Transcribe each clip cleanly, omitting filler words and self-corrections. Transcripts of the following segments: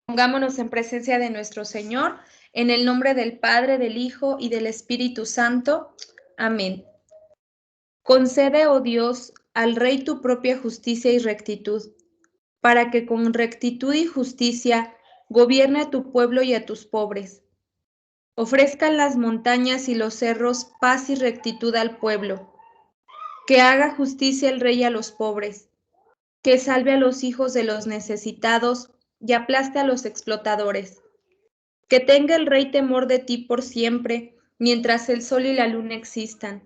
Pongámonos en presencia de nuestro Señor, en el nombre del Padre, del Hijo y del Espíritu Santo. Amén. Concede, oh Dios, al Rey tu propia justicia y rectitud, para que con rectitud y justicia gobierne a tu pueblo y a tus pobres. Ofrezcan las montañas y los cerros paz y rectitud al pueblo. Que haga justicia el Rey a los pobres, que salve a los hijos de los necesitados y aplaste a los explotadores. Que tenga el Rey temor de ti por siempre, mientras el sol y la luna existan.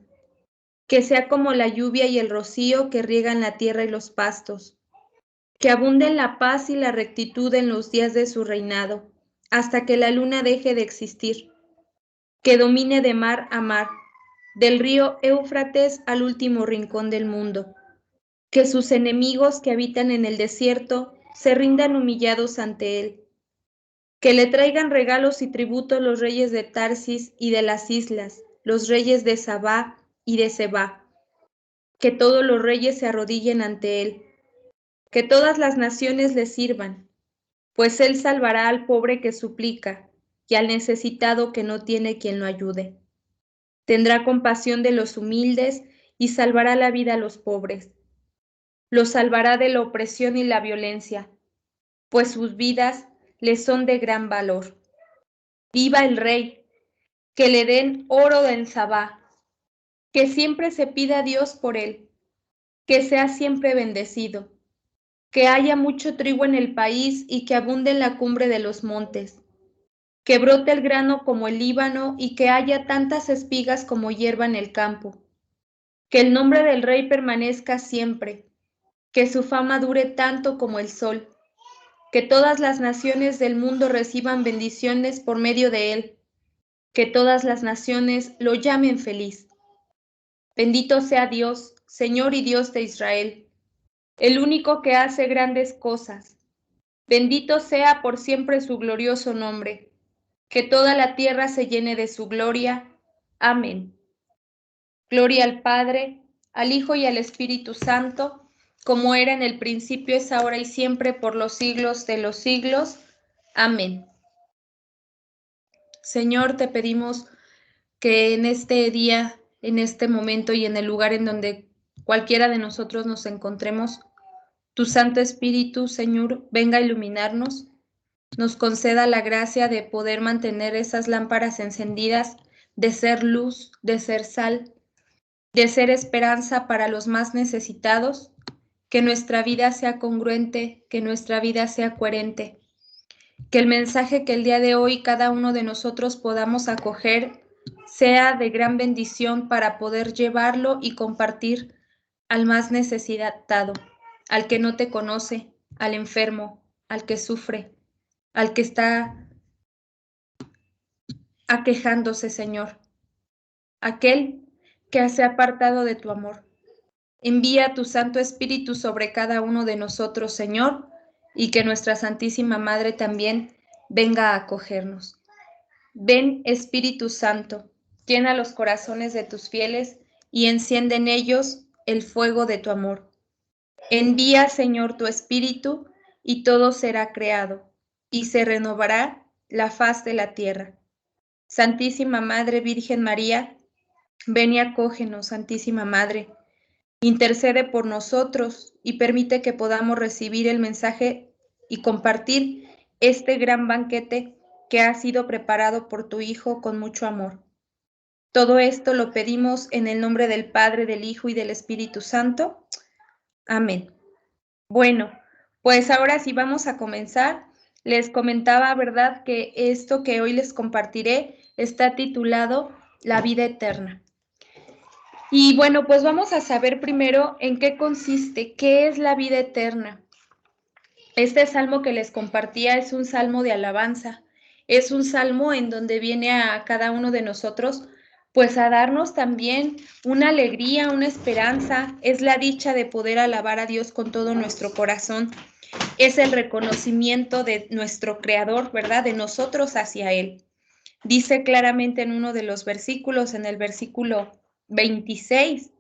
Que sea como la lluvia y el rocío que riegan la tierra y los pastos. Que abunden la paz y la rectitud en los días de su reinado, hasta que la luna deje de existir. Que domine de mar a mar, del río Éufrates al último rincón del mundo. Que sus enemigos que habitan en el desierto se rindan humillados ante él. Que le traigan regalos y tributos los reyes de Tarsis y de las islas, los reyes de Sabá y de Sebá. Que todos los reyes se arrodillen ante él. Que todas las naciones le sirvan, pues él salvará al pobre que suplica y al necesitado que no tiene quien lo ayude. Tendrá compasión de los humildes y salvará la vida a los pobres. Los salvará de la opresión y la violencia, pues sus vidas les son de gran valor. Viva el Rey, que le den oro en Sabá, que siempre se pida a Dios por él, que sea siempre bendecido, que haya mucho trigo en el país y que abunde en la cumbre de los montes, que brote el grano como el Líbano y que haya tantas espigas como hierba en el campo, que el nombre del Rey permanezca siempre, que su fama dure tanto como el sol, que todas las naciones del mundo reciban bendiciones por medio de él, que todas las naciones lo llamen feliz. Bendito sea Dios, Señor y Dios de Israel, el único que hace grandes cosas. Bendito sea por siempre su glorioso nombre. Que toda la tierra se llene de su gloria. Amén. Gloria al Padre, al Hijo y al Espíritu Santo, como era en el principio, es ahora y siempre, por los siglos de los siglos. Amén. Señor, te pedimos que en este día, en este momento y en el lugar en donde cualquiera de nosotros nos encontremos, tu Santo Espíritu, Señor, venga a iluminarnos, nos conceda la gracia de poder mantener esas lámparas encendidas, de ser luz, de ser sal, de ser esperanza para los más necesitados, que nuestra vida sea congruente, que nuestra vida sea coherente, que el mensaje que el día de hoy cada uno de nosotros podamos acoger sea de gran bendición para poder llevarlo y compartir al más necesitado, al que no te conoce, al enfermo, al que sufre, al que está aquejándose, Señor, aquel que se ha apartado de tu amor. Envía tu Santo Espíritu sobre cada uno de nosotros, Señor, y que nuestra Santísima Madre también venga a acogernos. Ven, Espíritu Santo, llena los corazones de tus fieles y enciende en ellos el fuego de tu amor. Envía, Señor, tu Espíritu, y todo será creado, y se renovará la faz de la tierra. Santísima Madre Virgen María, ven y acógenos, Santísima Madre. Intercede por nosotros y permite que podamos recibir el mensaje y compartir este gran banquete que ha sido preparado por tu Hijo con mucho amor. Todo esto lo pedimos en el nombre del Padre, del Hijo y del Espíritu Santo. Amén. Bueno, pues ahora sí vamos a comenzar. Les comentaba, ¿verdad?, que esto que hoy les compartiré está titulado La vida eterna. Y bueno, pues vamos a saber primero en qué consiste, qué es la vida eterna. Este salmo que les compartía es un salmo de alabanza, es un salmo en donde viene a cada uno de nosotros pues a darnos también una alegría, una esperanza, es la dicha de poder alabar a Dios con todo nuestro corazón, es el reconocimiento de nuestro Creador, ¿verdad?, de nosotros hacia Él. Dice claramente en uno de los versículos, en el versículo 26,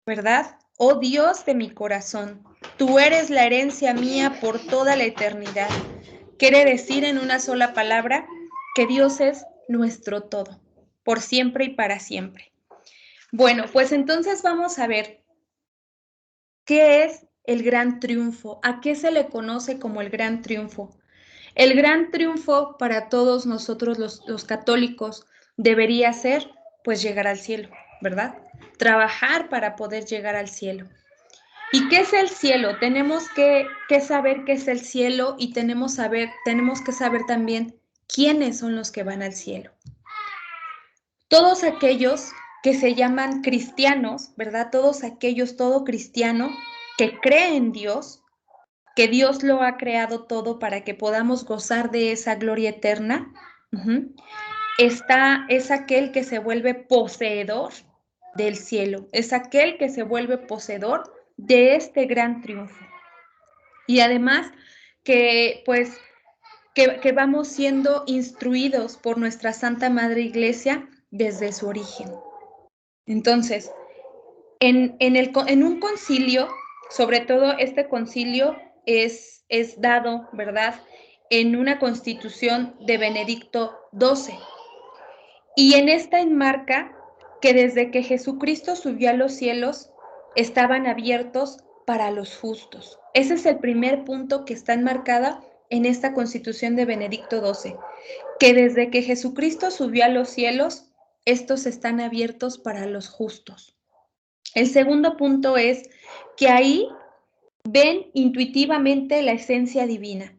¿verdad? Oh Dios de mi corazón, tú eres la herencia mía por toda la eternidad. Quiere decir en una sola palabra que Dios es nuestro todo, por siempre y para siempre. Bueno, pues entonces vamos a ver qué es el gran triunfo, a qué se le conoce como el gran triunfo. El gran triunfo para todos nosotros los católicos debería ser pues llegar al cielo, ¿verdad? Trabajar para poder llegar al cielo. ¿Y qué es el cielo? Tenemos que saber qué es el cielo y tenemos que saber también quiénes son los que van al cielo. Todos aquellos que se llaman cristianos, ¿verdad? Todo cristiano que cree en Dios, que Dios lo ha creado todo para que podamos gozar de esa gloria eterna, es aquel que se vuelve poseedor del cielo, es aquel que se vuelve poseedor de este gran triunfo. Y además que pues que vamos siendo instruidos por nuestra Santa Madre Iglesia desde su origen. Entonces, en un concilio, sobre todo este concilio es dado, ¿verdad?, en una constitución de Benedicto XII. Y en esta enmarca que desde que Jesucristo subió a los cielos, estaban abiertos para los justos. Ese es el primer punto que está enmarcada en esta constitución de Benedicto XII, que desde que Jesucristo subió a los cielos, estos están abiertos para los justos. El segundo punto es que ahí ven intuitivamente la esencia divina.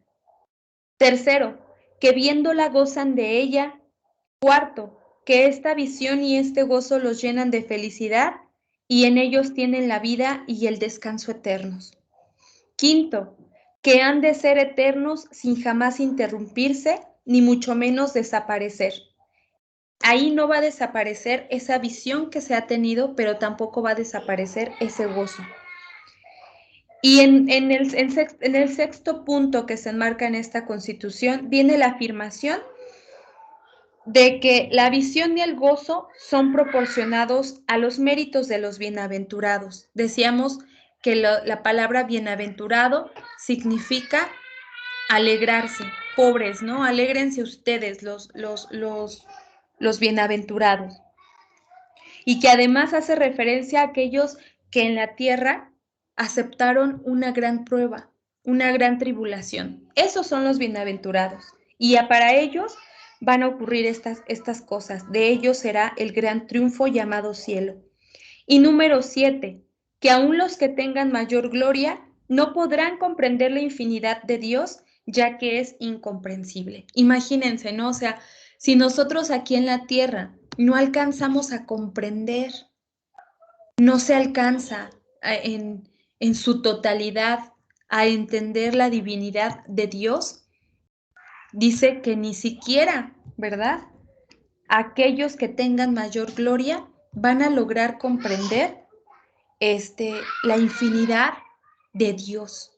Tercero, que viéndola gozan de ella. Cuarto, que esta visión y este gozo los llenan de felicidad y en ellos tienen la vida y el descanso eternos. Quinto, que han de ser eternos sin jamás interrumpirse, ni mucho menos desaparecer. Ahí no va a desaparecer esa visión que se ha tenido, pero tampoco va a desaparecer ese gozo. Y en el sexto punto que se enmarca en esta Constitución viene la afirmación de que la visión y el gozo son proporcionados a los méritos de los bienaventurados. Decíamos que la palabra bienaventurado significa alegrarse, pobres, ¿no? Alégrense ustedes, los bienaventurados. Y que además hace referencia a aquellos que en la tierra aceptaron una gran prueba, una gran tribulación. Esos son los bienaventurados. Y para ellos van a ocurrir estas cosas. De ellos será el gran triunfo llamado cielo. Y número 7, que aún los que tengan mayor gloria no podrán comprender la infinidad de Dios, ya que es incomprensible. Imagínense, ¿no? O sea, si nosotros aquí en la tierra no alcanzamos a comprender, no se alcanza en su totalidad a entender la divinidad de Dios, dice que ni siquiera, ¿verdad?, aquellos que tengan mayor gloria van a lograr comprender la infinidad de Dios.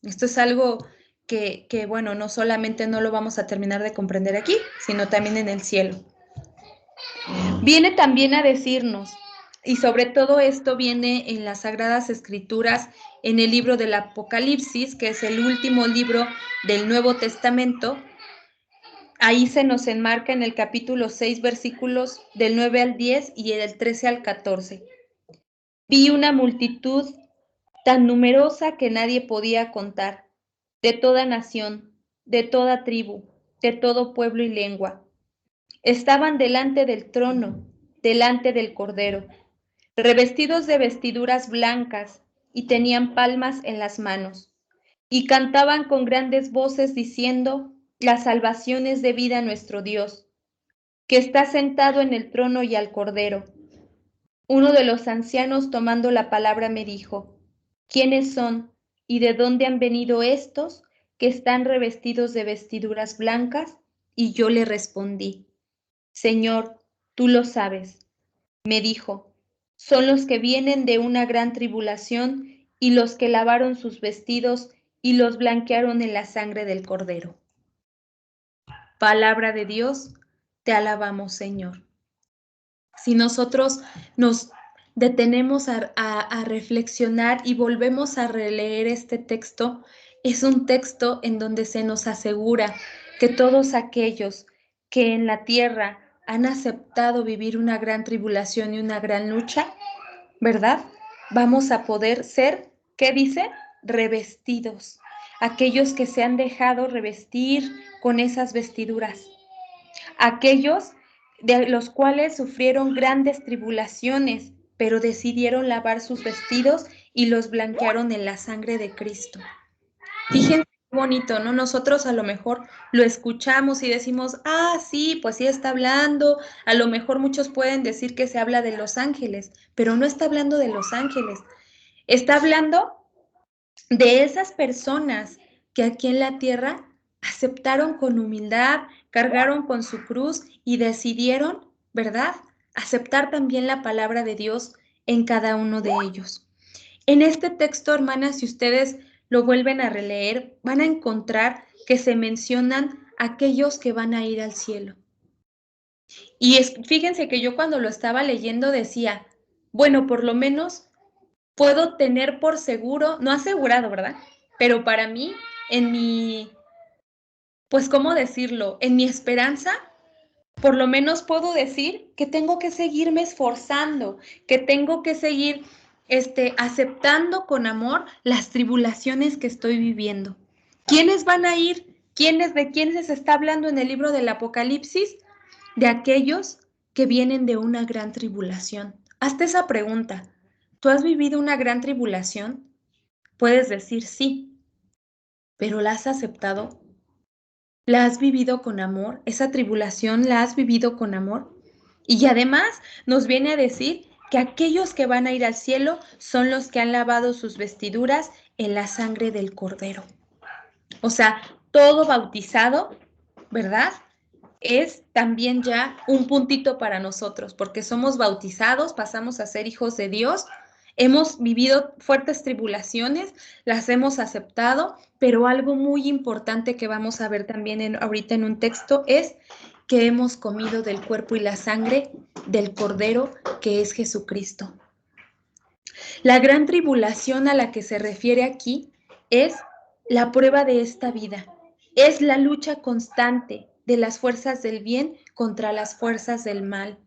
Esto es algo que, bueno, no solamente no lo vamos a terminar de comprender aquí, sino también en el cielo. Viene también a decirnos, y sobre todo esto viene en las Sagradas Escrituras, en el libro del Apocalipsis, que es el último libro del Nuevo Testamento. Ahí se nos enmarca en el capítulo 6, versículos del 9 al 10 y del 13 al 14. Vi una multitud tan numerosa que nadie podía contar, de toda nación, de toda tribu, de todo pueblo y lengua. Estaban delante del trono, delante del Cordero, revestidos de vestiduras blancas y tenían palmas en las manos, y cantaban con grandes voces diciendo: la salvación es debida a nuestro Dios, que está sentado en el trono y al Cordero. Uno de los ancianos tomando la palabra me dijo: ¿quiénes son y de dónde han venido estos que están revestidos de vestiduras blancas? Y yo le respondí: Señor, tú lo sabes. Me dijo: son los que vienen de una gran tribulación y los que lavaron sus vestidos y los blanquearon en la sangre del Cordero. Palabra de Dios, te alabamos, Señor. Si nosotros nos detenemos a reflexionar y volvemos a releer este texto, es un texto en donde se nos asegura que todos aquellos que en la tierra han aceptado vivir una gran tribulación y una gran lucha, ¿verdad? Vamos a poder ser, ¿qué dice? Revestidos. Aquellos que se han dejado revestir con esas vestiduras. Aquellos de los cuales sufrieron grandes tribulaciones, pero decidieron lavar sus vestidos y los blanquearon en la sangre de Cristo. Fíjense qué bonito, ¿no? Nosotros a lo mejor lo escuchamos y decimos, ah, sí, pues sí está hablando. A lo mejor muchos pueden decir que se habla de los ángeles, pero no está hablando de los ángeles. Está hablando de esas personas que aquí en la tierra aceptaron con humildad, cargaron con su cruz y decidieron, ¿verdad?, aceptar también la palabra de Dios en cada uno de ellos. En este texto, hermanas, si ustedes lo vuelven a releer, van a encontrar que se mencionan aquellos que van a ir al cielo. Y fíjense que yo cuando lo estaba leyendo decía, bueno, por lo menos puedo tener por seguro, no asegurado, ¿verdad? Pero para mí, en mi, pues, ¿cómo decirlo? En mi esperanza, por lo menos puedo decir que tengo que seguirme esforzando, que tengo que seguir aceptando con amor las tribulaciones que estoy viviendo. ¿Quiénes van a ir? ¿De quiénes se está hablando en el libro del Apocalipsis? De aquellos que vienen de una gran tribulación. Hazte esa pregunta. ¿Tú has vivido una gran tribulación? Puedes decir sí, pero ¿la has aceptado? ¿La has vivido con amor? ¿Esa tribulación la has vivido con amor? Y además nos viene a decir que aquellos que van a ir al cielo son los que han lavado sus vestiduras en la sangre del Cordero. O sea, todo bautizado, ¿verdad? Es también ya un puntito para nosotros, porque somos bautizados, pasamos a ser hijos de Dios, hemos vivido fuertes tribulaciones, las hemos aceptado, pero algo muy importante que vamos a ver también ahorita en un texto es que hemos comido del cuerpo y la sangre del Cordero que es Jesucristo. La gran tribulación a la que se refiere aquí es la prueba de esta vida, es la lucha constante de las fuerzas del bien contra las fuerzas del mal.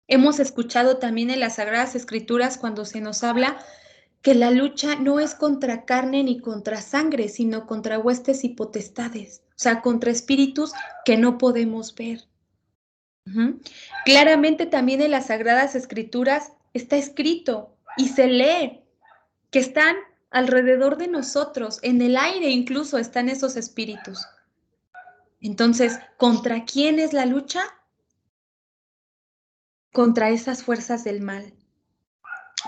Hemos escuchado también en las Sagradas Escrituras cuando se nos habla que la lucha no es contra carne ni contra sangre, sino contra huestes y potestades, o sea, contra espíritus que no podemos ver. Claramente también en las Sagradas Escrituras está escrito y se lee que están alrededor de nosotros, en el aire incluso están esos espíritus. Entonces, ¿contra quién es la lucha? Contra esas fuerzas del mal.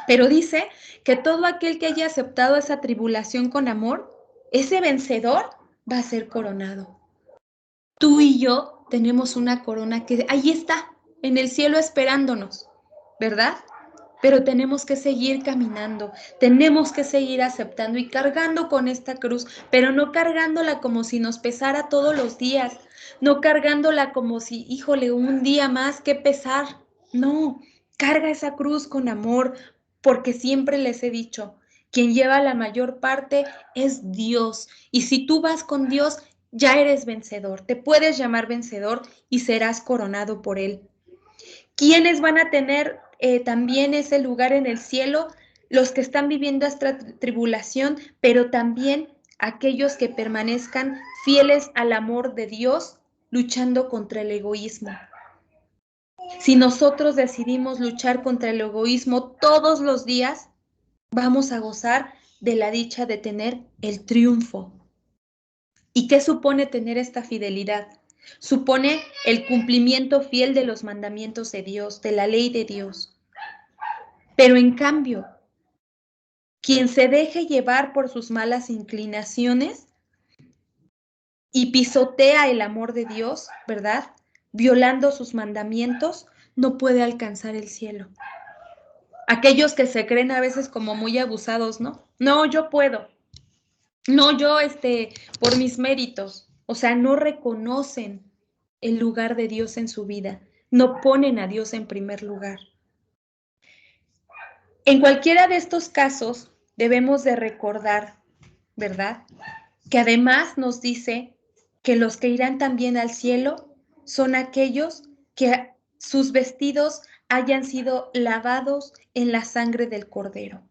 Pero dice que todo aquel que haya aceptado esa tribulación con amor, ese vencedor va a ser coronado. Tú y yo tenemos una corona que ahí está, en el cielo esperándonos, ¿verdad? Pero tenemos que seguir caminando, tenemos que seguir aceptando y cargando con esta cruz, pero no cargándola como si nos pesara todos los días, no cargándola como si, híjole, un día más que pesar. No, carga esa cruz con amor, porque siempre les he dicho, quien lleva la mayor parte es Dios. Y si tú vas con Dios, ya eres vencedor, te puedes llamar vencedor y serás coronado por Él. ¿Quiénes van a tener también ese lugar en el cielo? Los que están viviendo esta tribulación, pero también aquellos que permanezcan fieles al amor de Dios, luchando contra el egoísmo. Si nosotros decidimos luchar contra el egoísmo todos los días, vamos a gozar de la dicha de tener el triunfo. ¿Y qué supone tener esta fidelidad? Supone el cumplimiento fiel de los mandamientos de Dios, de la ley de Dios. Pero en cambio, quien se deje llevar por sus malas inclinaciones y pisotea el amor de Dios, ¿verdad? Violando sus mandamientos, no puede alcanzar el cielo. Aquellos que se creen a veces como muy abusados, ¿no? No, yo puedo. No, yo, por mis méritos. O sea, no reconocen el lugar de Dios en su vida. No ponen a Dios en primer lugar. En cualquiera de estos casos debemos de recordar, ¿verdad?, que además nos dice que los que irán también al cielo son aquellos que sus vestidos hayan sido lavados en la sangre del Cordero.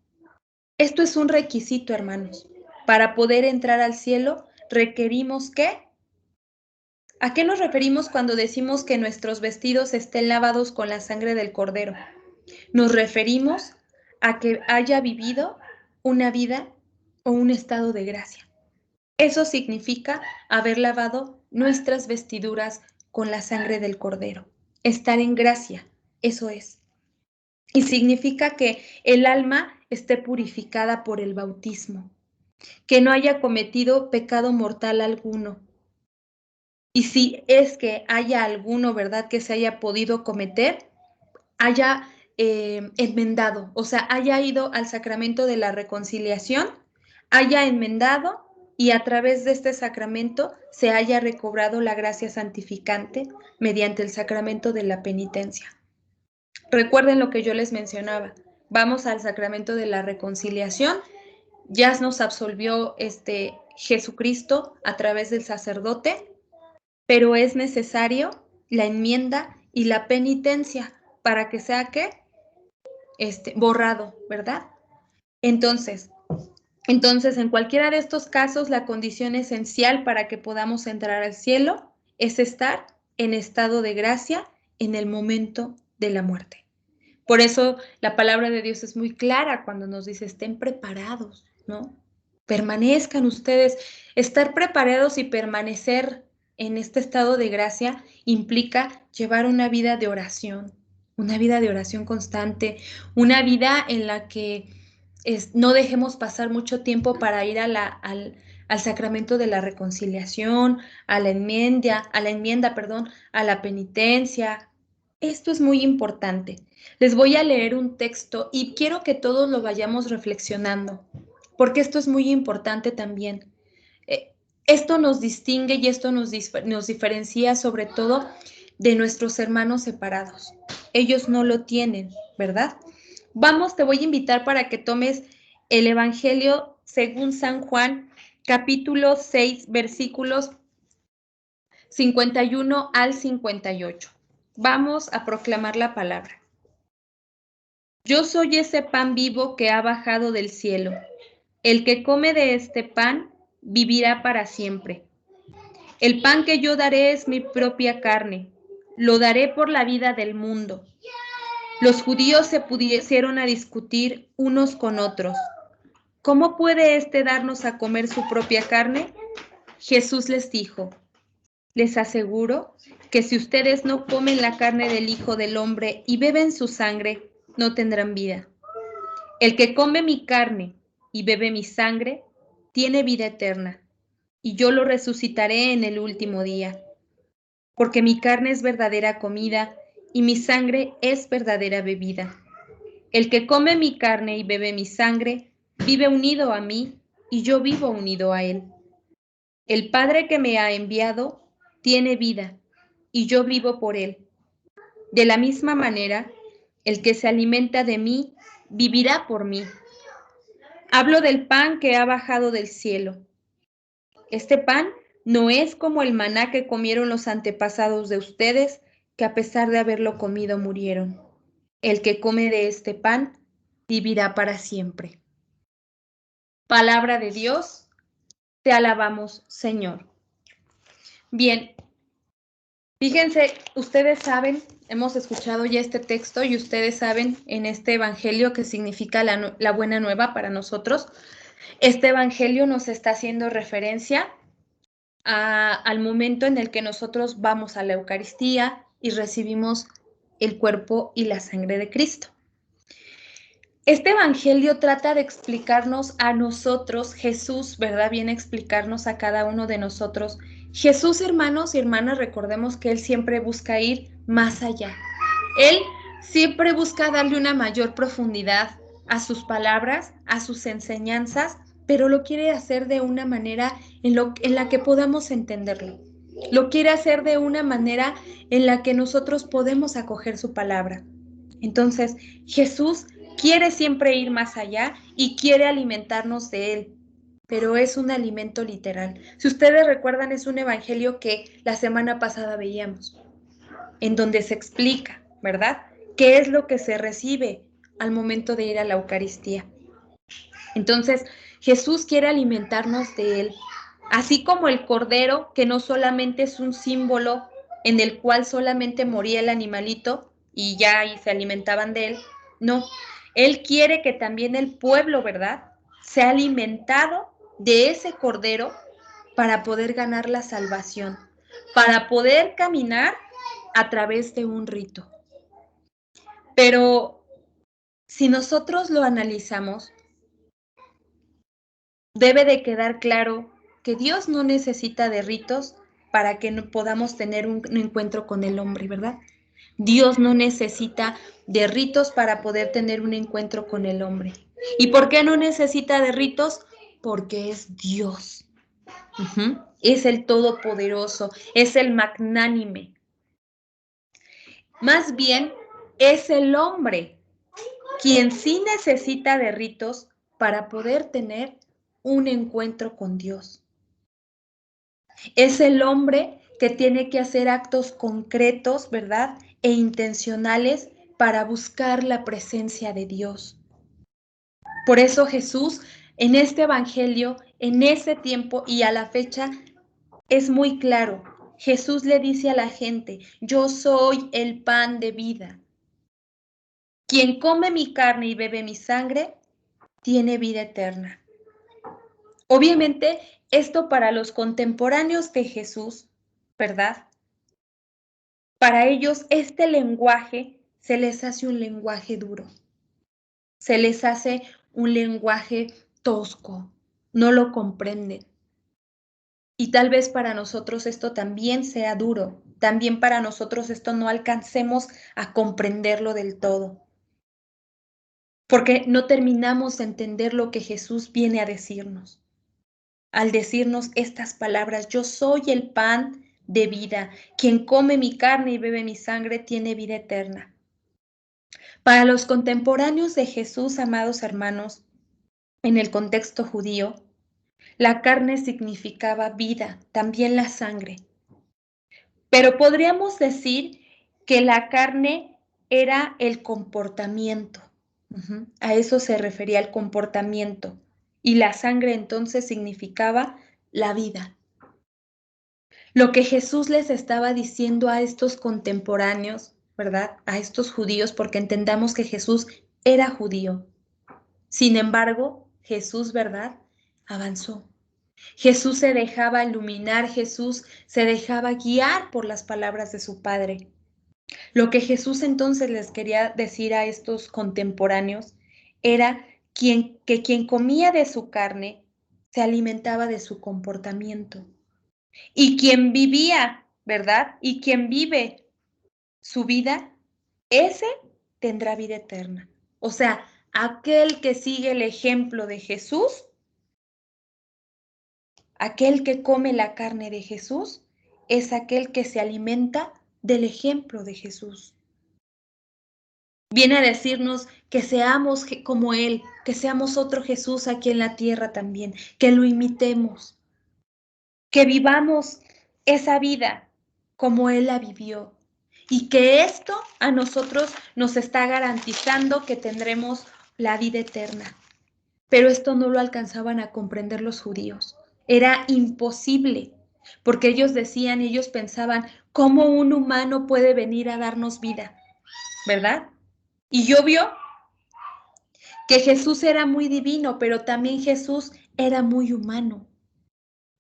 Esto es un requisito, hermanos. Para poder entrar al cielo, requerimos ¿qué? ¿A qué nos referimos cuando decimos que nuestros vestidos estén lavados con la sangre del Cordero? Nos referimos a que haya vivido una vida o un estado de gracia. Eso significa haber lavado nuestras vestiduras con la sangre del Cordero. Estar en gracia, eso es. Y significa que el alma esté purificada por el bautismo, que no haya cometido pecado mortal alguno. Y si es que haya alguno, ¿verdad?, que se haya podido cometer, haya enmendado, o sea, haya ido al sacramento de la reconciliación, haya enmendado y a través de este sacramento se haya recobrado la gracia santificante mediante el sacramento de la penitencia. Recuerden lo que yo les mencionaba, vamos al sacramento de la reconciliación, ya nos absolvió Jesucristo a través del sacerdote, pero es necesario la enmienda y la penitencia para que sea ¿qué? Borrado, ¿verdad? Entonces, en cualquiera de estos casos, la condición esencial para que podamos entrar al cielo es estar en estado de gracia en el momento de la muerte. Por eso la palabra de Dios es muy clara cuando nos dice, estén preparados, ¿no? Permanezcan ustedes. Estar preparados y permanecer en este estado de gracia implica llevar una vida de oración constante, una vida en la que no dejemos pasar mucho tiempo para ir al sacramento de la reconciliación, a la enmienda, a la penitencia. Esto es muy importante. Les voy a leer un texto y quiero que todos lo vayamos reflexionando, porque esto es muy importante también. Esto nos distingue y esto nos diferencia sobre todo de nuestros hermanos separados. Ellos no lo tienen, ¿verdad? Vamos, te voy a invitar para que tomes el Evangelio según San Juan, capítulo 6, versículos 51 al 58. Vamos a proclamar la palabra. Yo soy ese pan vivo que ha bajado del cielo. El que come de este pan vivirá para siempre. El pan que yo daré es mi propia carne. Lo daré por la vida del mundo. Los judíos se pusieron a discutir unos con otros. ¿Cómo puede éste darnos a comer su propia carne? Jesús les dijo, les aseguro que si ustedes no comen la carne del Hijo del Hombre y beben su sangre, no tendrán vida. El que come mi carne y bebe mi sangre, tiene vida eterna, y yo lo resucitaré en el último día. Porque mi carne es verdadera comida y mi sangre es verdadera bebida. El que come mi carne y bebe mi sangre, vive unido a mí y yo vivo unido a él. El Padre que me ha enviado tiene vida y yo vivo por él. De la misma manera, el que se alimenta de mí vivirá por mí. Hablo del pan que ha bajado del cielo. Este pan no es como el maná que comieron los antepasados de ustedes, que a pesar de haberlo comido murieron. El que come de este pan vivirá para siempre. Palabra de Dios, te alabamos, Señor. Bien, fíjense, ustedes saben, hemos escuchado ya este texto y ustedes saben en este evangelio que significa la buena nueva para nosotros. Este evangelio nos está haciendo referencia al momento en el que nosotros vamos a la Eucaristía y recibimos el cuerpo y la sangre de Cristo. Este evangelio trata de explicarnos a nosotros, Jesús, ¿verdad? Viene a explicarnos a cada uno de nosotros. Jesús, hermanos y hermanas, recordemos que Él siempre busca ir más allá. Él siempre busca darle una mayor profundidad a sus palabras, a sus enseñanzas, pero lo quiere hacer de una manera en la que podamos entenderlo. Lo quiere hacer de una manera en la que nosotros podemos acoger su palabra. Entonces, Jesús quiere siempre ir más allá y quiere alimentarnos de Él. pero es un alimento literal. Si ustedes recuerdan, es un evangelio que la semana pasada veíamos, en donde se explica, ¿verdad?, qué es lo que se recibe al momento de ir a la Eucaristía. Entonces, Jesús quiere alimentarnos de Él, así como el cordero, que no solamente es un símbolo en el cual solamente moría el animalito y ya y se alimentaban de él. No, Él quiere que también el pueblo, ¿verdad?, sea alimentado de ese cordero para poder ganar la salvación, para poder caminar a través de un rito. Pero si nosotros lo analizamos, debe de quedar claro que Dios no necesita de ritos para que podamos tener un encuentro con el hombre, ¿verdad? Dios no necesita de ritos para poder tener un encuentro con el hombre. ¿Y por qué no necesita de ritos? Porque es Dios. Es el Todopoderoso, es el magnánime. Más bien, es el hombre quien sí necesita de ritos para poder tener un encuentro con Dios. Es el hombre que tiene que hacer actos concretos, ¿verdad?, e intencionales para buscar la presencia de Dios. Por eso Jesús, en este evangelio, en ese tiempo y a la fecha, es muy claro. Jesús le dice a la gente: yo soy el pan de vida. Quien come mi carne y bebe mi sangre, tiene vida eterna. Obviamente, esto para los contemporáneos de Jesús, ¿verdad?, para ellos este lenguaje se les hace un lenguaje duro, se les hace un lenguaje tosco, no lo comprenden. Y tal vez para nosotros esto también sea duro, también para nosotros esto no alcancemos a comprenderlo del todo, porque no terminamos de entender lo que Jesús viene a decirnos. Al decirnos estas palabras: yo soy el pan de vida, quien come mi carne y bebe mi sangre tiene vida eterna. Para los contemporáneos de Jesús, amados hermanos, en el contexto judío, la carne significaba vida, también la sangre. Pero podríamos decir que la carne era el comportamiento. A eso se refería el comportamiento. Y la sangre entonces significaba la vida. Lo que Jesús les estaba diciendo a estos contemporáneos, ¿verdad?, a estos judíos, porque entendamos que Jesús era judío. Sin embargo, Jesús, ¿verdad?, avanzó. Jesús se dejaba iluminar, Jesús se dejaba guiar por las palabras de su Padre. Lo que Jesús entonces les quería decir a estos contemporáneos era que quien comía de su carne se alimentaba de su comportamiento. Y quien vivía, ¿verdad?, y quien vive su vida, ese tendrá vida eterna. O sea, aquel que sigue el ejemplo de Jesús, aquel que come la carne de Jesús, es aquel que se alimenta del ejemplo de Jesús. Viene a decirnos que seamos como Él, que seamos otro Jesús aquí en la tierra también, que lo imitemos, que vivamos esa vida como Él la vivió. Y que esto a nosotros nos está garantizando que tendremos la vida eterna. Pero esto no lo alcanzaban a comprender los judíos. Era imposible, porque ellos decían, ellos pensaban: ¿cómo un humano puede venir a darnos vida? ¿Verdad? Y obvio que Jesús era muy divino, pero también Jesús era muy humano.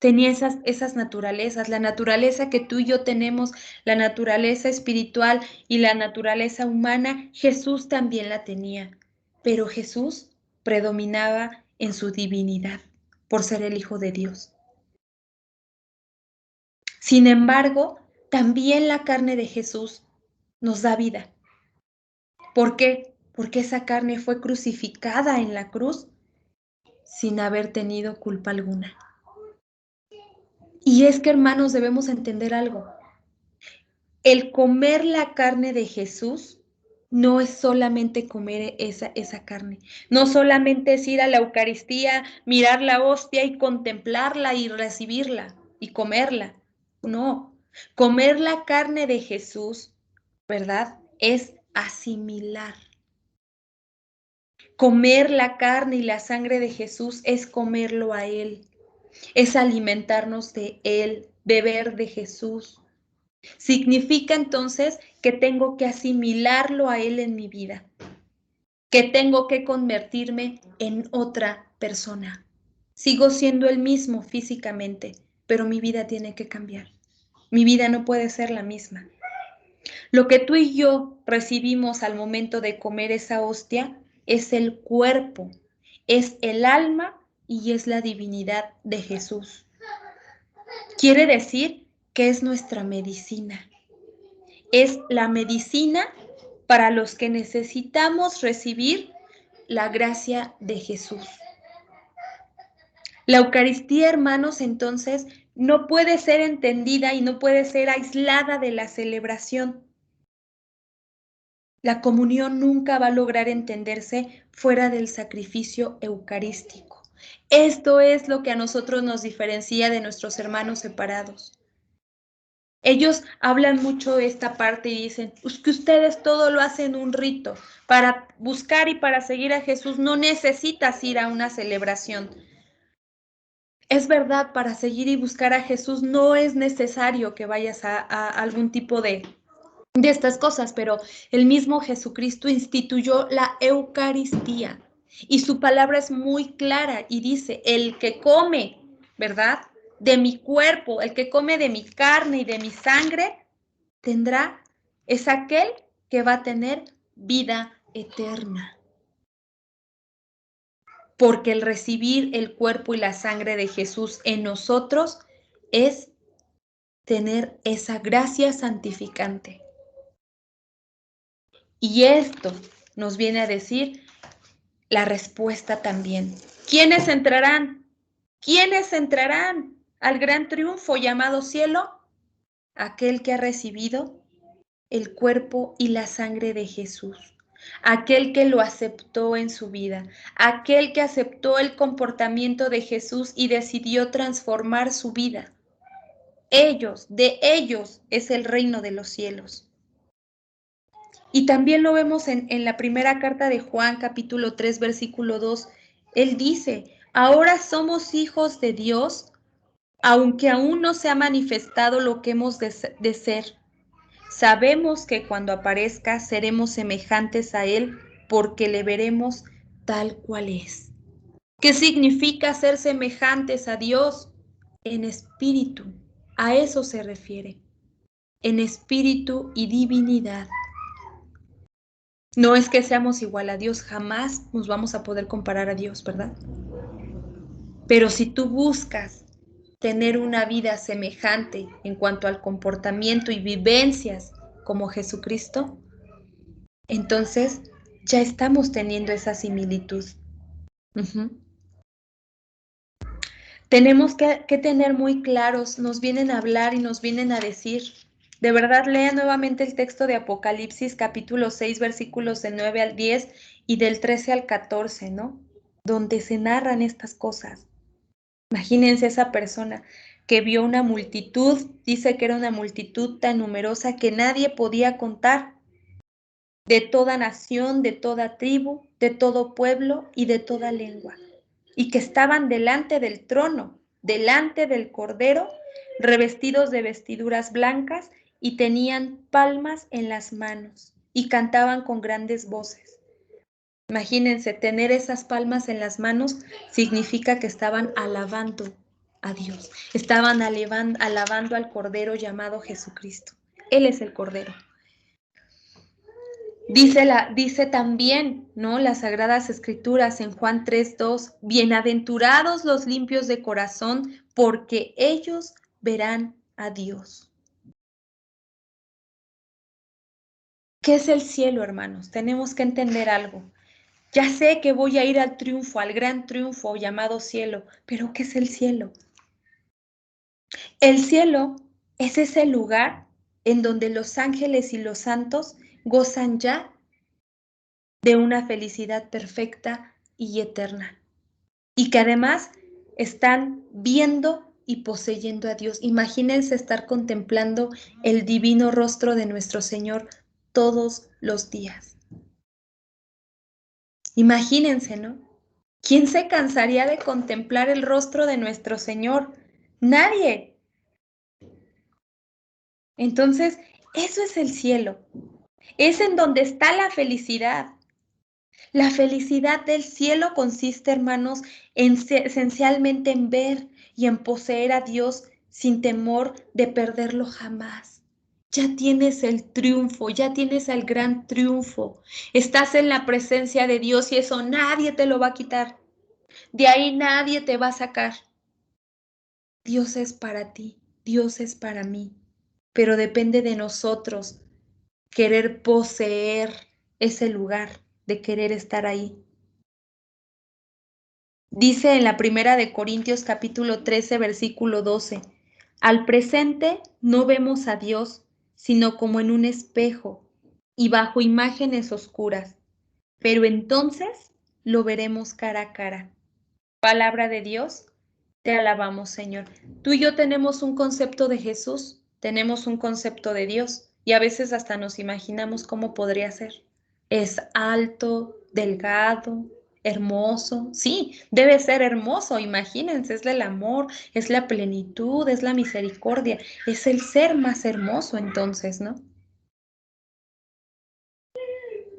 Tenía esas naturalezas, la naturaleza que tú y yo tenemos, la naturaleza espiritual y la naturaleza humana, Jesús también la tenía. Pero Jesús predominaba en su divinidad, por ser el Hijo de Dios. Sin embargo, también la carne de Jesús nos da vida. ¿Por qué? Porque esa carne fue crucificada en la cruz sin haber tenido culpa alguna. Y es que, hermanos, debemos entender algo. El comer la carne de Jesús no es solamente comer esa carne, no solamente es ir a la Eucaristía, mirar la hostia y contemplarla y recibirla y comerla. No, comer la carne de Jesús, ¿verdad? Es asimilar. Comer la carne y la sangre de Jesús es comerlo a Él, es alimentarnos de Él, beber de Jesús. Significa entonces que tengo que asimilarlo a Él en mi vida, que tengo que convertirme en otra persona. Sigo siendo el mismo físicamente, pero mi vida tiene que cambiar. Mi vida no puede ser la misma. Lo que tú y yo recibimos al momento de comer esa hostia es el cuerpo, es el alma y es la divinidad de Jesús. Quiere decir que es nuestra medicina. Es la medicina para los que necesitamos recibir la gracia de Jesús. La Eucaristía, hermanos, entonces, no puede ser entendida y no puede ser aislada de la celebración. La comunión nunca va a lograr entenderse fuera del sacrificio eucarístico. Esto es lo que a nosotros nos diferencia de nuestros hermanos separados. Ellos hablan mucho esta parte y dicen, pues que ustedes todo lo hacen un rito. Para buscar y para seguir a Jesús no necesitas ir a una celebración. Es verdad, para seguir y buscar a Jesús no es necesario que vayas a algún tipo de estas cosas, pero el mismo Jesucristo instituyó la Eucaristía y su palabra es muy clara y dice, el que come, ¿verdad? De mi cuerpo, el que come de mi carne y de mi sangre, es aquel que va a tener vida eterna. Porque el recibir el cuerpo y la sangre de Jesús en nosotros es tener esa gracia santificante. Y esto nos viene a decir la respuesta también. ¿Quiénes entrarán? ¿Quiénes entrarán al gran triunfo llamado cielo? Aquel que ha recibido el cuerpo y la sangre de Jesús, aquel que lo aceptó en su vida, aquel que aceptó el comportamiento de Jesús y decidió transformar su vida. De ellos es el reino de los cielos. Y también lo vemos en la primera carta de Juan, capítulo 3, versículo 2. Él dice, ahora somos hijos de Dios, aunque aún no se ha manifestado lo que hemos de ser. Sabemos que cuando aparezca seremos semejantes a Él porque le veremos tal cual es. ¿Qué significa ser semejantes a Dios? En espíritu. A eso se refiere. En espíritu y divinidad. No es que seamos igual a Dios, jamás nos vamos a poder comparar a Dios, ¿verdad? Pero si tú buscas tener una vida semejante en cuanto al comportamiento y vivencias como Jesucristo, entonces ya estamos teniendo esa similitud. Tenemos que tener muy claros, nos vienen a hablar y nos vienen a decir. De verdad, lea nuevamente el texto de Apocalipsis, capítulo 6, versículos del 9 al 10 y del 13 al 14, ¿no? Donde se narran estas cosas. Imagínense esa persona que vio una multitud, dice que era una multitud tan numerosa que nadie podía contar, de toda nación, de toda tribu, de todo pueblo y de toda lengua, y que estaban delante del trono, delante del Cordero, revestidos de vestiduras blancas y tenían palmas en las manos y cantaban con grandes voces. Imagínense, tener esas palmas en las manos significa que estaban alabando a Dios, estaban alabando al Cordero llamado Jesucristo. Él es el Cordero. Dice también, ¿no? Las Sagradas Escrituras en Juan 3:2, bienaventurados los limpios de corazón, porque ellos verán a Dios. ¿Qué es el cielo, hermanos? Tenemos que entender algo. Ya sé que voy a ir al triunfo, al gran triunfo llamado cielo, pero ¿qué es el cielo? El cielo es ese lugar en donde los ángeles y los santos gozan ya de una felicidad perfecta y eterna. Y que además están viendo y poseyendo a Dios. Imagínense estar contemplando el divino rostro de nuestro Señor todos los días. Imagínense, ¿no? ¿Quién se cansaría de contemplar el rostro de nuestro Señor? Nadie. Entonces, eso es el cielo. Es en donde está la felicidad. La felicidad del cielo consiste, hermanos, esencialmente en ver y en poseer a Dios sin temor de perderlo jamás. Ya tienes el triunfo, ya tienes el gran triunfo. Estás en la presencia de Dios y eso nadie te lo va a quitar. De ahí nadie te va a sacar. Dios es para ti, Dios es para mí, pero depende de nosotros querer poseer ese lugar, de querer estar ahí. Dice en la primera de Corintios capítulo 13, versículo 12, al presente no vemos a Dios, sino como en un espejo y bajo imágenes oscuras, pero entonces lo veremos cara a cara. Palabra de Dios, te alabamos, Señor. Tú y yo tenemos un concepto de Jesús, tenemos un concepto de Dios y a veces hasta nos imaginamos cómo podría ser. Es alto, delgado, hermoso. Sí, debe ser hermoso, imagínense, es el amor, es la plenitud, es la misericordia, es el ser más hermoso entonces, ¿no?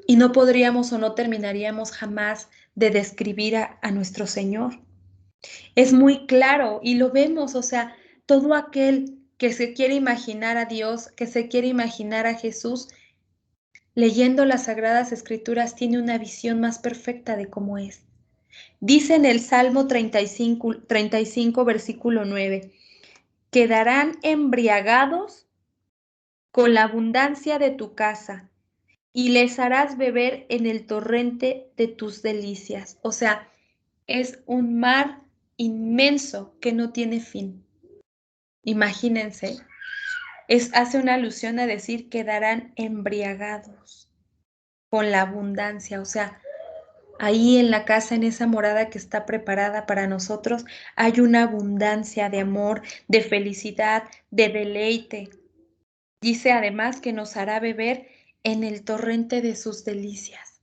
Y no podríamos o no terminaríamos jamás de describir a nuestro Señor. Es muy claro y lo vemos, o sea, todo aquel que se quiere imaginar a Dios, que se quiere imaginar a Jesús, leyendo las Sagradas Escrituras tiene una visión más perfecta de cómo es. Dice en el Salmo 35 versículo 9, quedarán embriagados con la abundancia de tu casa y les harás beber en el torrente de tus delicias. O sea, es un mar inmenso que no tiene fin. Imagínense, hace una alusión a decir quedarán embriagados con la abundancia, o sea, ahí en la casa, en esa morada que está preparada para nosotros, hay una abundancia de amor, de felicidad, de deleite. Dice además que nos hará beber en el torrente de sus delicias.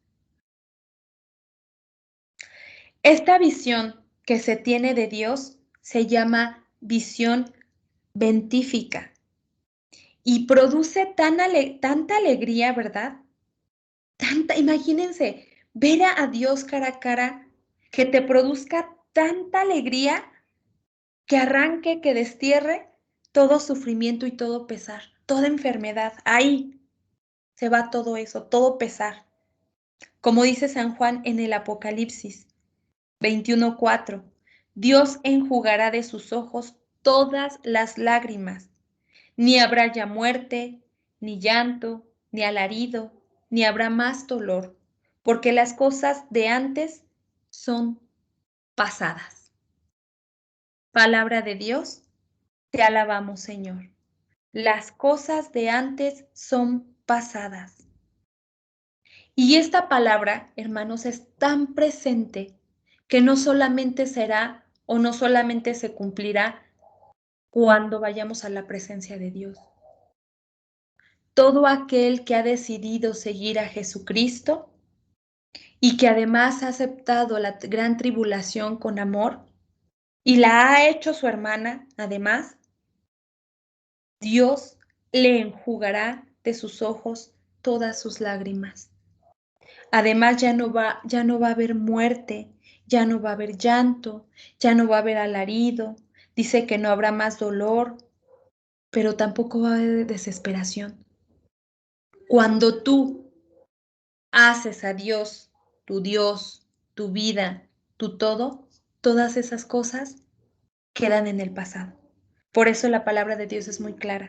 Esta visión que se tiene de Dios se llama visión bentífica y produce tanta alegría, ¿verdad? Imagínense, ver a Dios cara a cara, que te produzca tanta alegría que arranque, que destierre todo sufrimiento y todo pesar, toda enfermedad. Ahí se va todo eso, todo pesar. Como dice San Juan en el Apocalipsis 21:4, Dios enjugará de sus ojos todas las lágrimas. Ni habrá ya muerte, ni llanto, ni alarido, ni habrá más dolor, porque las cosas de antes son pasadas. Palabra de Dios, te alabamos, Señor. Las cosas de antes son pasadas. Y esta palabra, hermanos, es tan presente que no solamente será o no solamente se cumplirá cuando vayamos a la presencia de Dios. Todo aquel que ha decidido seguir a Jesucristo y que además ha aceptado la gran tribulación con amor y la ha hecho su hermana, además, Dios le enjugará de sus ojos todas sus lágrimas. Además, ya no va a haber muerte, ya no va a haber llanto, ya no va a haber alarido, dice que no habrá más dolor, pero tampoco va a haber desesperación. Cuando tú haces a Dios, tu vida, tu todo, todas esas cosas quedan en el pasado. Por eso la palabra de Dios es muy clara,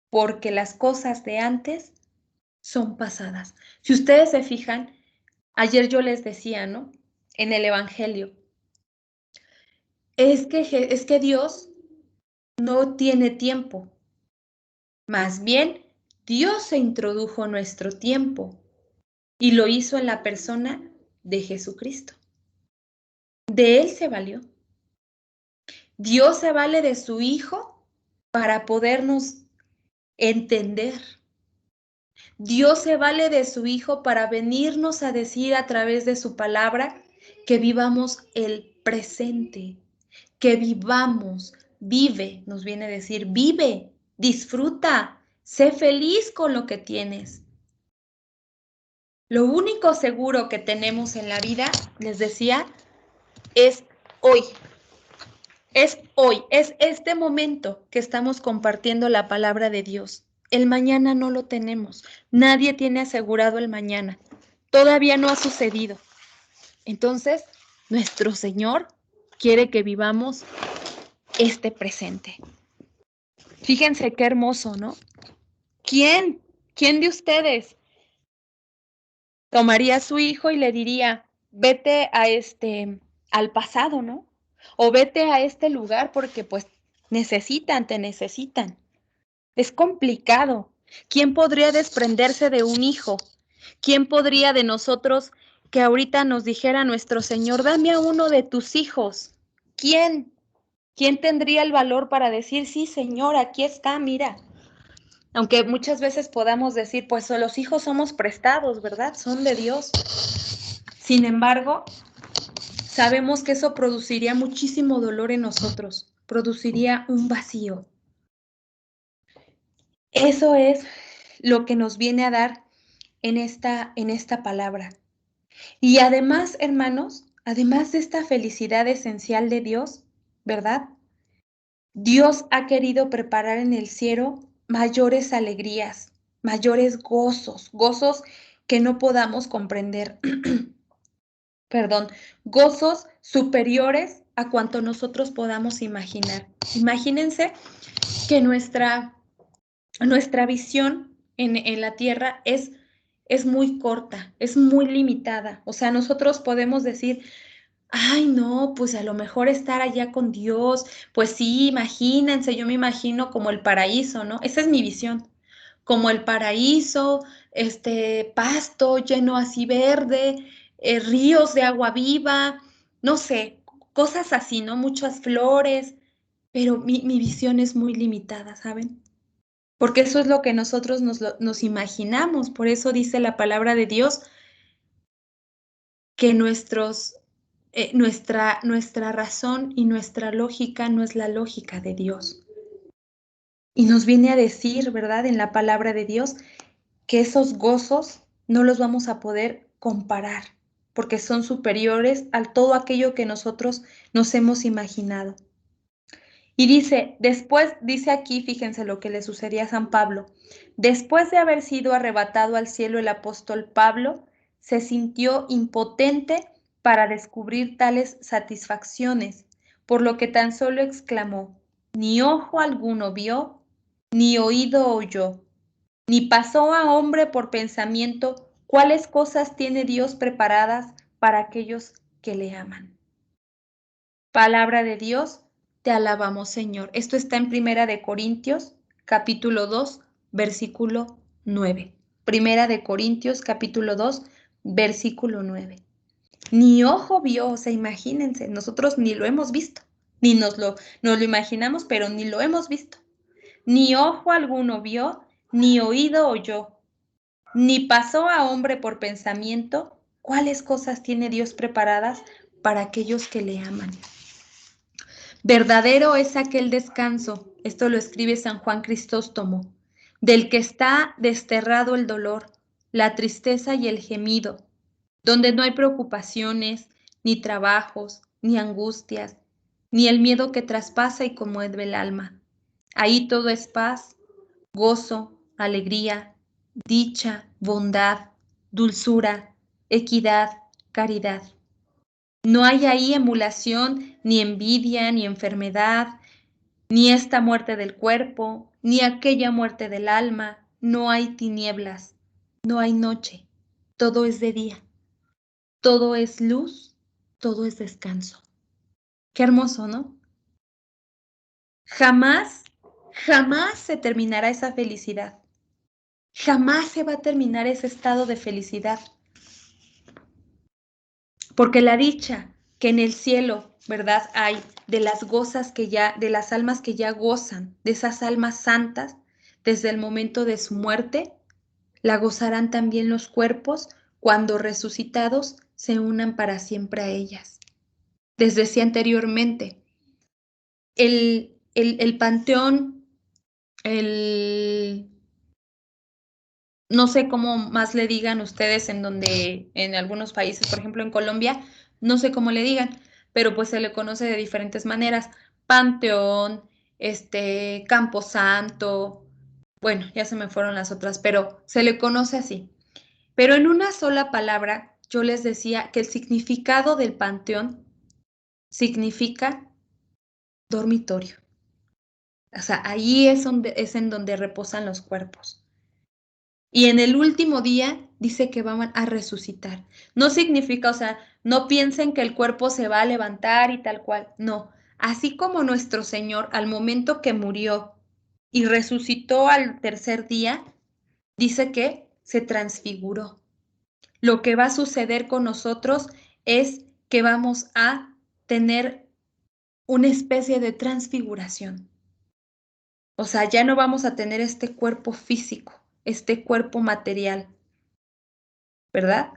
porque las cosas de antes son pasadas. Si ustedes se fijan, ayer yo les decía, ¿no? En el Evangelio, es que Dios no tiene tiempo. Más bien, Dios se introdujo en nuestro tiempo y lo hizo en la persona de Jesucristo. De Él se valió. Dios se vale de su Hijo para podernos entender. Dios se vale de su Hijo para venirnos a decir a través de su palabra que vivamos el presente, que vivamos, vive, nos viene a decir, vive, disfruta, sé feliz con lo que tienes. Lo único seguro que tenemos en la vida, les decía, es hoy. Es hoy, es este momento que estamos compartiendo la palabra de Dios. El mañana no lo tenemos. Nadie tiene asegurado el mañana. Todavía no ha sucedido. Entonces, nuestro Señor quiere que vivamos este presente. Fíjense qué hermoso, ¿no? ¿Quién de ustedes tomaría a su hijo y le diría, vete a al pasado, ¿no? O vete a este lugar porque pues te necesitan. Es complicado. ¿Quién podría desprenderse de un hijo? ¿Quién podría de nosotros que ahorita nos dijera nuestro Señor, dame a uno de tus hijos? ¿Quién? ¿Quién tendría el valor para decir, sí, Señor, aquí está, mira? Aunque muchas veces podamos decir, pues los hijos somos prestados, ¿verdad? Son de Dios. Sin embargo, sabemos que eso produciría muchísimo dolor en nosotros, produciría un vacío. Eso es lo que nos viene a dar en esta palabra. Y además, hermanos, además de esta felicidad esencial de Dios, ¿verdad? Dios ha querido preparar en el cielo mayores alegrías, mayores gozos, gozos que no podamos comprender. Perdón, gozos superiores a cuanto nosotros podamos imaginar. Imagínense que nuestra visión en la tierra es muy corta, es muy limitada. O sea, nosotros podemos decir, ay, no, pues a lo mejor estar allá con Dios, pues sí, imagínense, yo me imagino como el paraíso, ¿no? Esa es mi visión, como el paraíso, pasto lleno así verde, ríos de agua viva, no sé, cosas así, ¿no? Muchas flores, pero mi visión es muy limitada, ¿saben? Porque eso es lo que nosotros nos imaginamos, por eso dice la palabra de Dios que nuestra razón y nuestra lógica no es la lógica de Dios. Y nos viene a decir, ¿verdad?, en la palabra de Dios, que esos gozos no los vamos a poder comparar, porque son superiores a todo aquello que nosotros nos hemos imaginado. Y dice aquí, fíjense lo que le sucedía a San Pablo, después de haber sido arrebatado al cielo el apóstol Pablo, se sintió impotente para descubrir tales satisfacciones, por lo que tan solo exclamó, ni ojo alguno vio, ni oído oyó, ni pasó a hombre por pensamiento cuáles cosas tiene Dios preparadas para aquellos que le aman. Palabra de Dios, te alabamos, Señor. Esto está en Primera de Corintios, capítulo 2, versículo 9. Primera de Corintios, capítulo 2, versículo 9. Ni ojo vio, o sea, imagínense, nosotros ni lo hemos visto, ni nos lo imaginamos, pero ni lo hemos visto. Ni ojo alguno vio, ni oído oyó, ni pasó a hombre por pensamiento cuáles cosas tiene Dios preparadas para aquellos que le aman. Verdadero es aquel descanso, esto lo escribe San Juan Crisóstomo, del que está desterrado el dolor, la tristeza y el gemido, donde no hay preocupaciones, ni trabajos, ni angustias, ni el miedo que traspasa y conmueve el alma. Ahí todo es paz, gozo, alegría, dicha, bondad, dulzura, equidad, caridad. No hay ahí emulación, ni envidia, ni enfermedad, ni esta muerte del cuerpo, ni aquella muerte del alma. No hay tinieblas, no hay noche. Todo es de día. Todo es luz, todo es descanso. Qué hermoso, ¿no? Jamás, jamás se terminará esa felicidad. Jamás se va a terminar ese estado de felicidad. Porque la dicha que en el cielo, ¿verdad? Hay de las de las almas que ya gozan, de esas almas santas, desde el momento de su muerte, la gozarán también los cuerpos cuando resucitados se unan para siempre a ellas. Les decía anteriormente, el panteón, no sé cómo más le digan ustedes en algunos países, por ejemplo en Colombia, no sé cómo le digan, pero pues se le conoce de diferentes maneras. Panteón, Camposanto, bueno, ya se me fueron las otras, pero se le conoce así. Pero en una sola palabra, yo les decía que el significado del panteón significa dormitorio. O sea, ahí es en donde reposan los cuerpos. Y en el último día dice que van a resucitar. No significa, o sea, no piensen que el cuerpo se va a levantar y tal cual. No. Así como nuestro Señor al momento que murió y resucitó al tercer día, dice que se transfiguró. Lo que va a suceder con nosotros es que vamos a tener una especie de transfiguración. O sea, ya no vamos a tener este cuerpo físico, este cuerpo material, ¿verdad?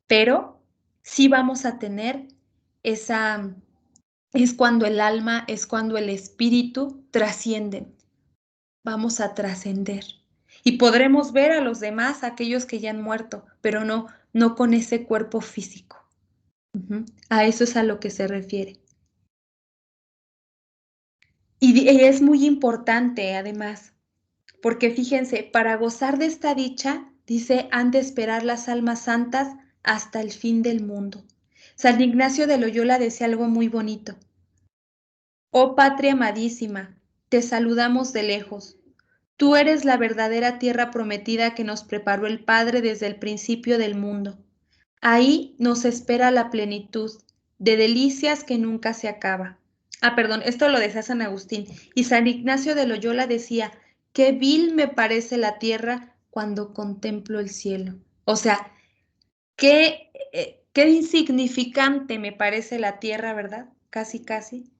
Pero sí vamos a tener es cuando el alma, es cuando el espíritu trascienden. Vamos a trascender. Y podremos ver a los demás, a aquellos que ya han muerto, pero no con ese cuerpo físico. A eso es a lo que se refiere. Y es muy importante, además, porque fíjense, para gozar de esta dicha, dice, han de esperar las almas santas hasta el fin del mundo. San Ignacio de Loyola decía algo muy bonito. Oh patria amadísima, te saludamos de lejos. Tú eres la verdadera tierra prometida que nos preparó el Padre desde el principio del mundo. Ahí nos espera la plenitud de delicias que nunca se acaba. Ah, perdón, esto lo decía San Agustín. Y San Ignacio de Loyola decía, qué vil me parece la tierra cuando contemplo el cielo. O sea, qué insignificante me parece la tierra, ¿verdad? Casi, casi.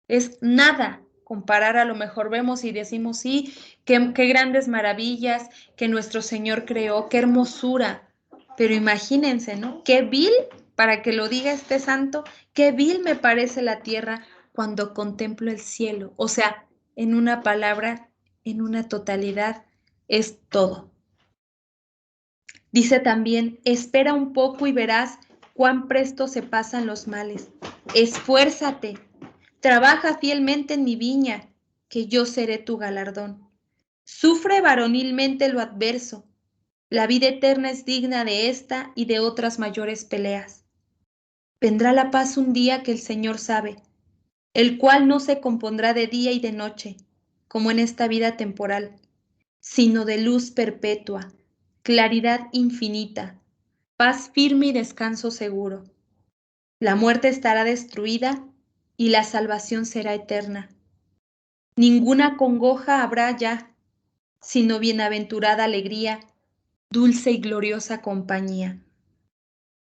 Es nada comparar, a lo mejor vemos y decimos, sí, qué grandes maravillas que nuestro Señor creó, qué hermosura. Pero imagínense, ¿no? Qué vil, para que lo diga este santo, qué vil me parece la tierra cuando contemplo el cielo. O sea, en una palabra, en una totalidad, es todo. Dice también, espera un poco y verás cuán presto se pasan los males. Esfuérzate, trabaja fielmente en mi viña, que yo seré tu galardón. Sufre varonilmente lo adverso. La vida eterna es digna de esta y de otras mayores peleas. Vendrá la paz un día que el Señor sabe, el cual no se compondrá de día y de noche, como en esta vida temporal, sino de luz perpetua, claridad infinita, paz firme y descanso seguro. La muerte estará destruida y la salvación será eterna. Ninguna congoja habrá ya, sino bienaventurada alegría, dulce y gloriosa compañía.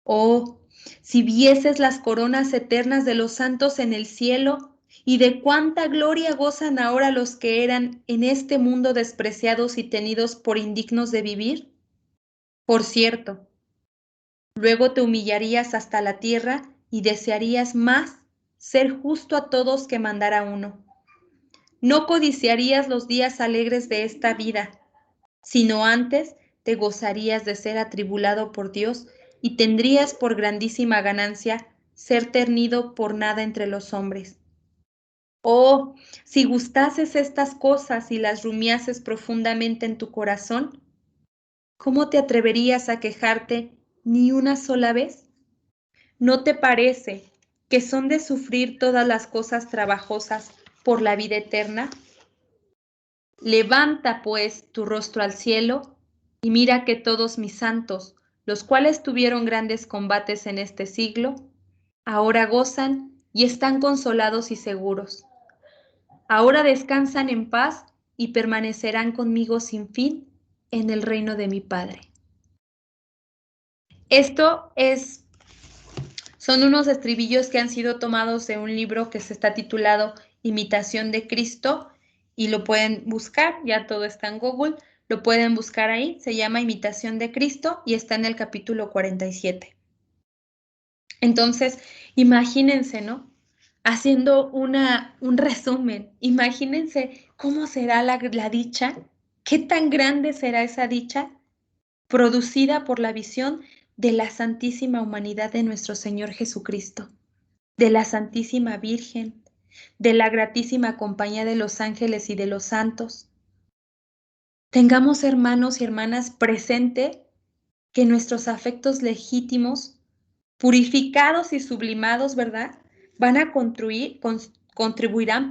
Oh, si vieses las coronas eternas de los santos en el cielo, y de cuánta gloria gozan ahora los que eran en este mundo despreciados y tenidos por indignos de vivir. Por cierto, luego te humillarías hasta la tierra y desearías más ser justo a todos que mandar a uno. No codiciarías los días alegres de esta vida, sino antes te gozarías de ser atribulado por Dios y tendrías por grandísima ganancia ser ternido por nada entre los hombres. Oh, si gustases estas cosas y las rumiases profundamente en tu corazón, ¿cómo te atreverías a quejarte ni una sola vez? ¿No te parece que son de sufrir todas las cosas trabajosas por la vida eterna? Levanta, pues, tu rostro al cielo y mira que todos mis santos, los cuales tuvieron grandes combates en este siglo, ahora gozan y están consolados y seguros. Ahora descansan en paz y permanecerán conmigo sin fin en el reino de mi Padre. Esto es Son unos estribillos que han sido tomados de un libro que se está titulado Imitación de Cristo y lo pueden buscar, ya todo está en Google, lo pueden buscar ahí, se llama Imitación de Cristo y está en el capítulo 47. Entonces, imagínense, ¿no? Haciendo un resumen, imagínense cómo será la dicha, qué tan grande será esa dicha producida por la visión de la santísima humanidad de nuestro Señor Jesucristo, de la Santísima Virgen, de la gratísima compañía de los ángeles y de los santos. Tengamos, hermanos y hermanas, presente que nuestros afectos legítimos, purificados y sublimados, ¿verdad? Van a contribuirán,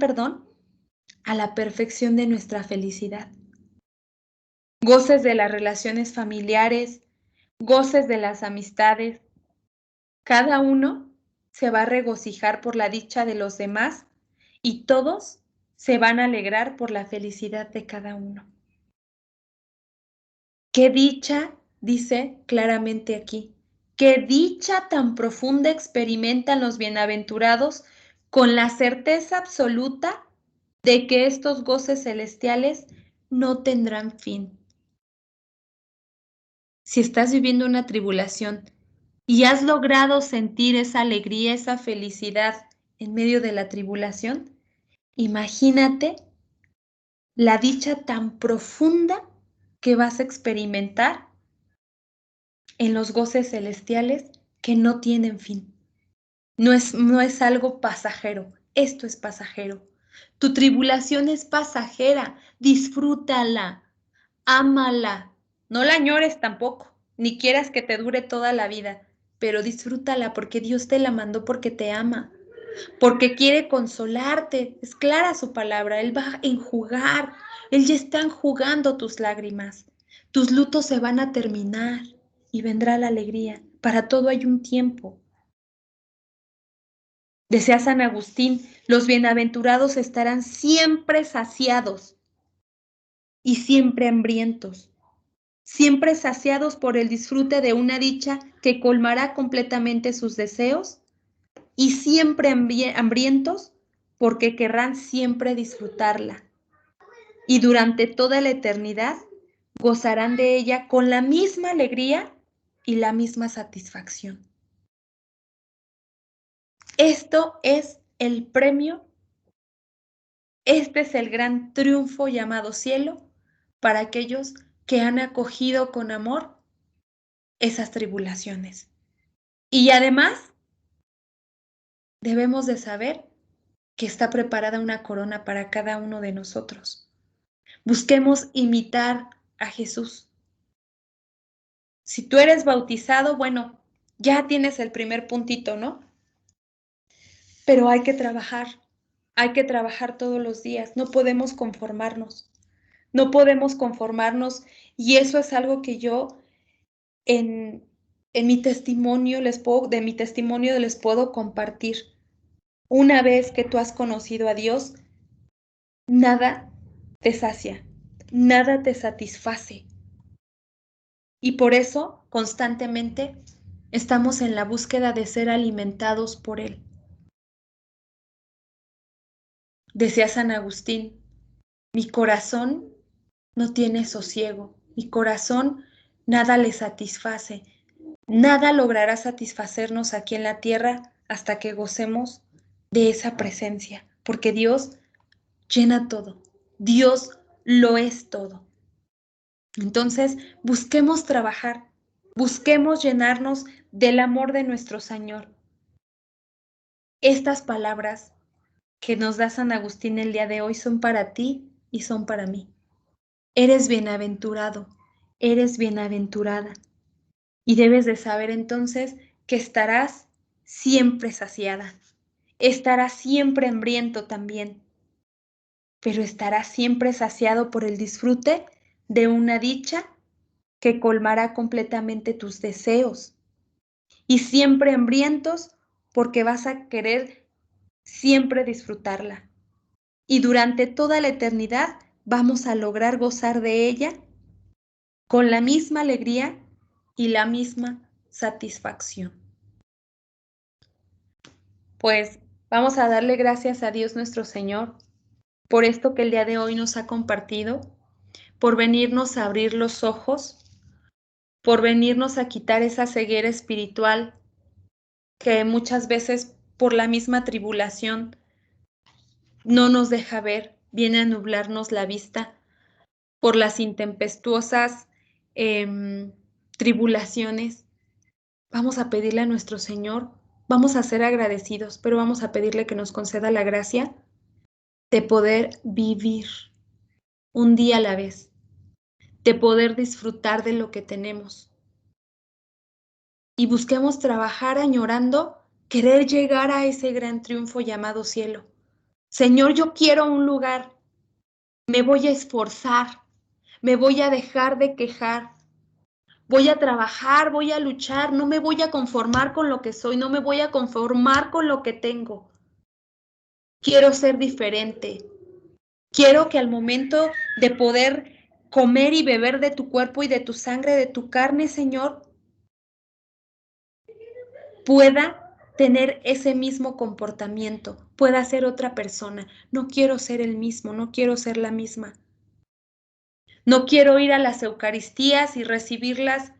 a la perfección de nuestra felicidad. Goces de las relaciones familiares, goces de las amistades. Cada uno se va a regocijar por la dicha de los demás y todos se van a alegrar por la felicidad de cada uno. Qué dicha, dice claramente aquí, qué dicha tan profunda experimentan los bienaventurados con la certeza absoluta de que estos goces celestiales no tendrán fin. Si estás viviendo una tribulación y has logrado sentir esa alegría, esa felicidad en medio de la tribulación, imagínate la dicha tan profunda que vas a experimentar en los goces celestiales que no tienen fin. No es algo pasajero, esto es pasajero. Tu tribulación es pasajera, disfrútala, ámala, no la añores tampoco, ni quieras que te dure toda la vida, pero disfrútala porque Dios te la mandó porque te ama, porque quiere consolarte. Es clara su palabra, Él va a enjugar, Él ya está enjugando tus lágrimas. Tus lutos se van a terminar y vendrá la alegría. Para todo hay un tiempo. Decía San Agustín, los bienaventurados estarán siempre saciados y siempre hambrientos, siempre saciados por el disfrute de una dicha que colmará completamente sus deseos y siempre hambrientos porque querrán siempre disfrutarla. Y durante toda la eternidad gozarán de ella con la misma alegría y la misma satisfacción. Esto es el premio, este es el gran triunfo llamado cielo para aquellos que han acogido con amor esas tribulaciones. Y además debemos de saber que está preparada una corona para cada uno de nosotros. Busquemos imitar a Jesús. Si tú eres bautizado, bueno, ya tienes el primer puntito, ¿no? Pero hay que trabajar todos los días, no podemos conformarnos, y eso es algo que yo en mi testimonio de mi testimonio les puedo compartir. Una vez que tú has conocido a Dios, nada te sacia, nada te satisface. Y por eso constantemente estamos en la búsqueda de ser alimentados por Él. Decía San Agustín, mi corazón no tiene sosiego, mi corazón nada le satisface, nada logrará satisfacernos aquí en la tierra hasta que gocemos de esa presencia, porque Dios llena todo, Dios lo es todo. Entonces, busquemos trabajar, busquemos llenarnos del amor de nuestro Señor. Estas palabras que nos da San Agustín el día de hoy son para ti y son para mí. Eres bienaventurado, eres bienaventurada. Y debes de saber entonces que estarás siempre saciada, estarás siempre hambriento también, pero estarás siempre saciado por el disfrute de una dicha que colmará completamente tus deseos y siempre hambrientos porque vas a querer siempre disfrutarla. Y durante toda la eternidad vamos a lograr gozar de ella con la misma alegría y la misma satisfacción. Pues vamos a darle gracias a Dios nuestro Señor por esto que el día de hoy nos ha compartido, por venirnos a abrir los ojos, por venirnos a quitar esa ceguera espiritual que muchas veces por la misma tribulación no nos deja ver, viene a nublarnos la vista por las intempestuosas tribulaciones. Vamos a pedirle a nuestro Señor, vamos a ser agradecidos, pero vamos a pedirle que nos conceda la gracia de poder vivir un día a la vez, de poder disfrutar de lo que tenemos. Y busquemos trabajar añorando querer llegar a ese gran triunfo llamado cielo. Señor, yo quiero un lugar, me voy a esforzar, me voy a dejar de quejar, voy a trabajar, voy a luchar, no me voy a conformar con lo que soy, no me voy a conformar con lo que tengo. Quiero ser diferente. Quiero que al momento de poder comer y beber de tu cuerpo y de tu sangre, de tu carne, Señor, pueda tener ese mismo comportamiento, pueda ser otra persona. No quiero ser el mismo, no quiero ser la misma. No quiero ir a las Eucaristías y recibirlas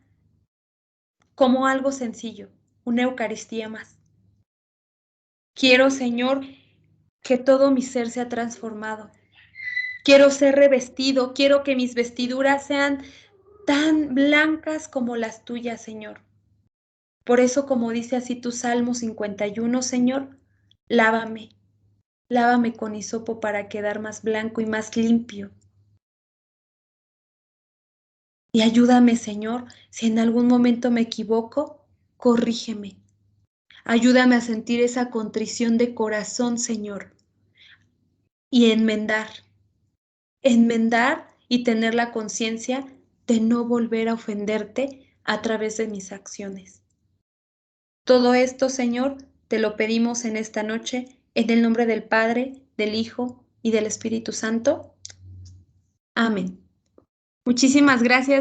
como algo sencillo, una Eucaristía más. Quiero, Señor, que todo mi ser sea transformado. Quiero ser revestido, quiero que mis vestiduras sean tan blancas como las tuyas, Señor. Por eso, como dice así tu Salmo 51, Señor, lávame, lávame con hisopo para quedar más blanco y más limpio. Y ayúdame, Señor, si en algún momento me equivoco, corrígeme. Ayúdame a sentir esa contrición de corazón, Señor, y enmendar y tener la conciencia de no volver a ofenderte a través de mis acciones. Todo esto, Señor, te lo pedimos en esta noche, en el nombre del Padre, del Hijo y del Espíritu Santo. Amén. Muchísimas gracias.